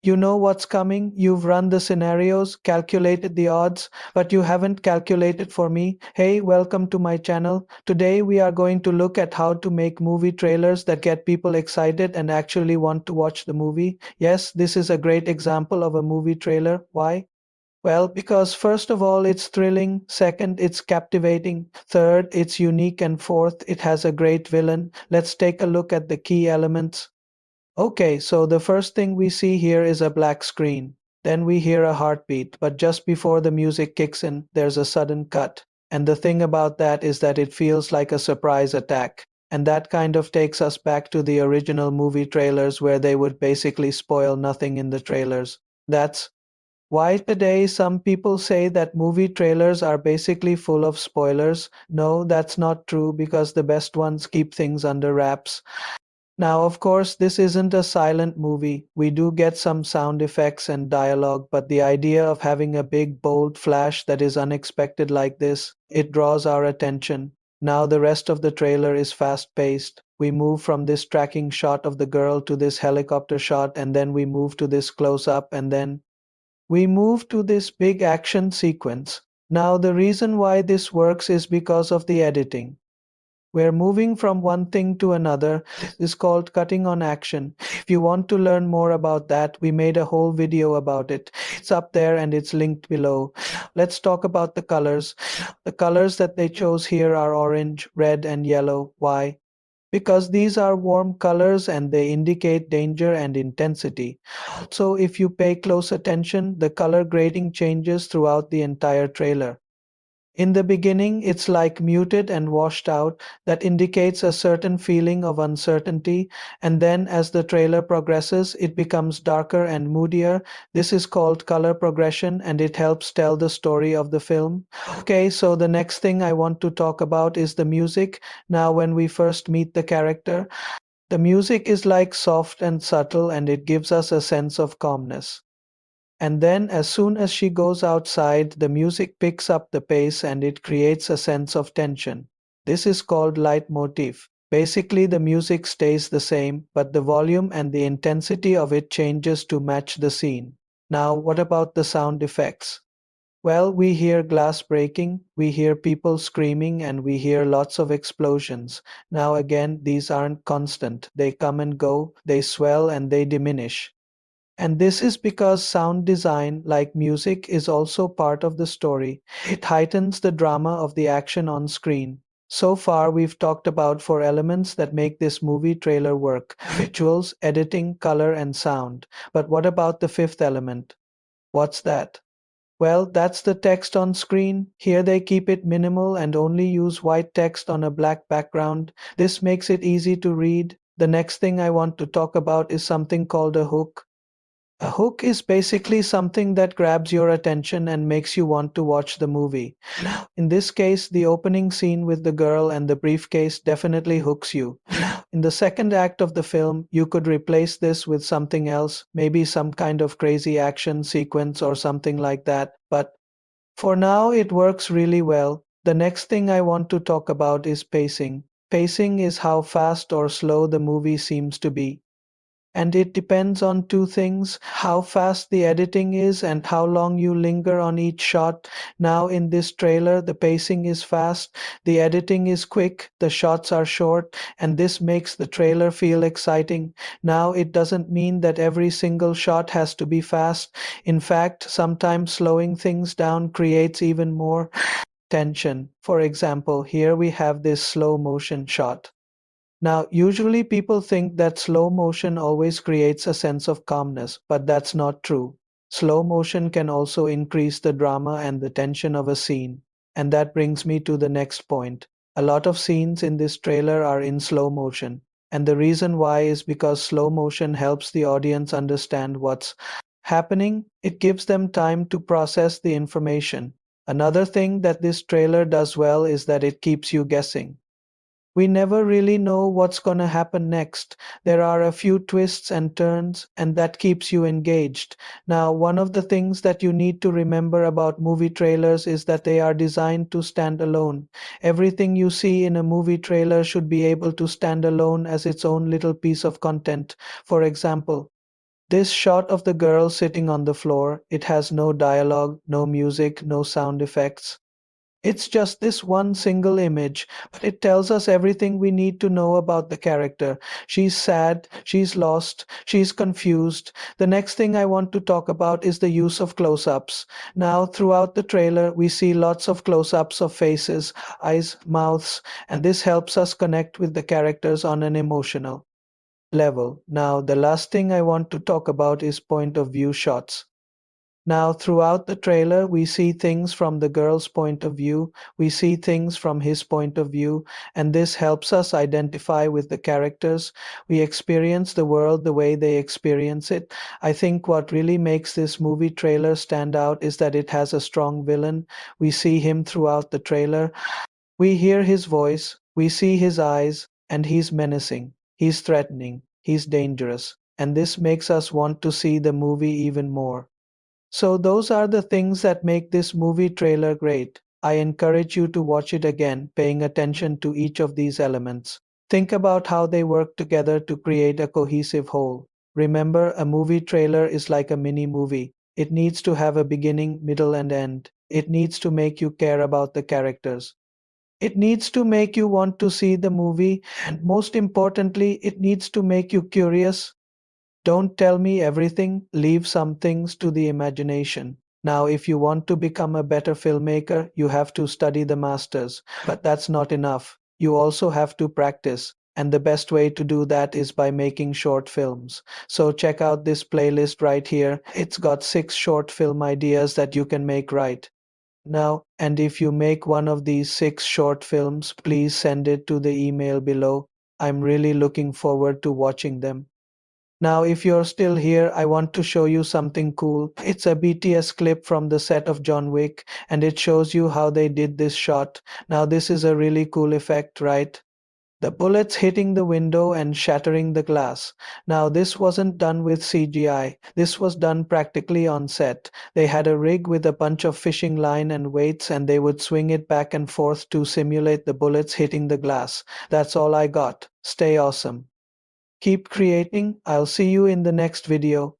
You know what's coming, you've run the scenarios, calculated the odds, but you haven't calculated for me. Hey, welcome to my channel. Today we are going to look at how to make movie trailers that get people excited and actually want to watch the movie. Yes, this is a great example of a movie trailer. Why? Well, because first of all, it's thrilling. Second, it's captivating. Third, it's unique. And fourth, it has a great villain. Let's take a look at the key elements. Okay, so the first thing we see here is a black screen. Then we hear a heartbeat, but just before the music kicks in, there's a sudden cut. And the thing about that is that it feels like a surprise attack. And that kind of takes us back to the original movie trailers where they would basically spoil nothing in the trailers. That's why today some people say that movie trailers are basically full of spoilers. No, that's not true because the best ones keep things under wraps. Now, of course, this isn't a silent movie. We do get some sound effects and dialogue, but the idea of having a big, bold flash that is unexpected like this, it draws our attention. Now, the rest of the trailer is fast paced. We move from this tracking shot of the girl to this helicopter shot, and then we move to this close up, and then we move to this big action sequence. Now, the reason why this works is because of the editing. We're moving from one thing to another. This is called cutting on action. If you want to learn more about that, we made a whole video about it. It's up there and it's linked below. Let's talk about the colors. The colors that they chose here are orange, red, and yellow. Why? Because these are warm colors and they indicate danger and intensity. So if you pay close attention, the color grading changes throughout the entire trailer. In the beginning, it's like muted and washed out, that indicates a certain feeling of uncertainty, and then as the trailer progresses, it becomes darker and moodier. This is called color progression and it helps tell the story of the film. Okay, so the next thing I want to talk about is the music. Now, when we first meet the character, the music is like soft and subtle and it gives us a sense of calmness. And then, as soon as she goes outside, the music picks up the pace and it creates a sense of tension. This is called leitmotif. Basically, the music stays the same, but the volume and the intensity of it changes to match the scene. Now, what about the sound effects? Well, we hear glass breaking, we hear people screaming, and we hear lots of explosions. Now, again, these aren't constant. They come and go, they swell and they diminish. And this is because sound design, like music, is also part of the story. It heightens the drama of the action on screen. So far, we've talked about four elements that make this movie trailer work: visuals, editing, color, and sound. But what about the fifth element? What's that? Well, that's the text on screen. Here they keep it minimal and only use white text on a black background. This makes it easy to read. The next thing I want to talk about is something called a hook. A hook is basically something that grabs your attention and makes you want to watch the movie. In this case, the opening scene with the girl and the briefcase definitely hooks you. In the second act of the film, you could replace this with something else, maybe some kind of crazy action sequence or something like that, but for now it works really well. The next thing I want to talk about is pacing. Pacing is how fast or slow the movie seems to be. And it depends on two things: how fast the editing is and how long you linger on each shot. Now, in this trailer, the pacing is fast, the editing is quick, the shots are short, and this makes the trailer feel exciting. Now, it doesn't mean that every single shot has to be fast. In fact, sometimes slowing things down creates even more tension. For example, here we have this slow motion shot. Now, usually people think that slow motion always creates a sense of calmness, but that's not true. Slow motion can also increase the drama and the tension of a scene. And that brings me to the next point. A lot of scenes in this trailer are in slow motion. And the reason why is because slow motion helps the audience understand what's happening. It gives them time to process the information. Another thing that this trailer does well is that it keeps you guessing. We never really know what's gonna happen next. There are a few twists and turns, and that keeps you engaged. Now, one of the things that you need to remember about movie trailers is that they are designed to stand alone. Everything you see in a movie trailer should be able to stand alone as its own little piece of content. For example, This shot of the girl sitting on the floor, it has no dialogue, no music, no sound effects. It's just this one single image, but it tells us everything we need to know about the character. She's sad, she's lost, she's confused. The next thing I want to talk about is the use of close ups. Now, throughout the trailer, we see lots of close ups of faces, eyes, mouths, and this helps us connect with the characters on an emotional level. Now, the last thing I want to talk about is point of view shots. Now, throughout the trailer, we see things from the girl's point of view, we see things from his point of view, and this helps us identify with the characters. We experience the world the way they experience it. I think what really makes this movie trailer stand out is that it has a strong villain. We see him throughout the trailer, we hear his voice, we see his eyes, and he's menacing, he's threatening, he's dangerous, and this makes us want to see the movie even more. So, those are the things that make this movie trailer great. I encourage you to watch it again, paying attention to each of these elements. Think about how they work together to create a cohesive whole. Remember, a movie trailer is like a mini movie. It needs to have a beginning, middle, and end. It needs to make you care about the characters. It needs to make you want to see the movie, and most importantly, it needs to make you curious. Don't tell me everything, leave some things to the imagination. Now, if you want to become a better filmmaker, you have to study the masters. But that's not enough. You also have to practice. And the best way to do that is by making short films. So check out this playlist right here. It's got 6 short film ideas that you can make right now. And if you make one of these 6 short films, please send it to the email below. I'm really looking forward to watching them. Now, if you're still here, I want to show you something cool. It's a BTS clip from the set of John Wick, and it shows you how they did this shot. Now, this is a really cool effect, right? The bullets hitting the window and shattering the glass. Now, this wasn't done with CGI. This was done practically on set. They had a rig with a bunch of fishing line and weights, and they would swing it back and forth to simulate the bullets hitting the glass. That's all I got. Stay awesome. Keep creating. I'll see you in the next video.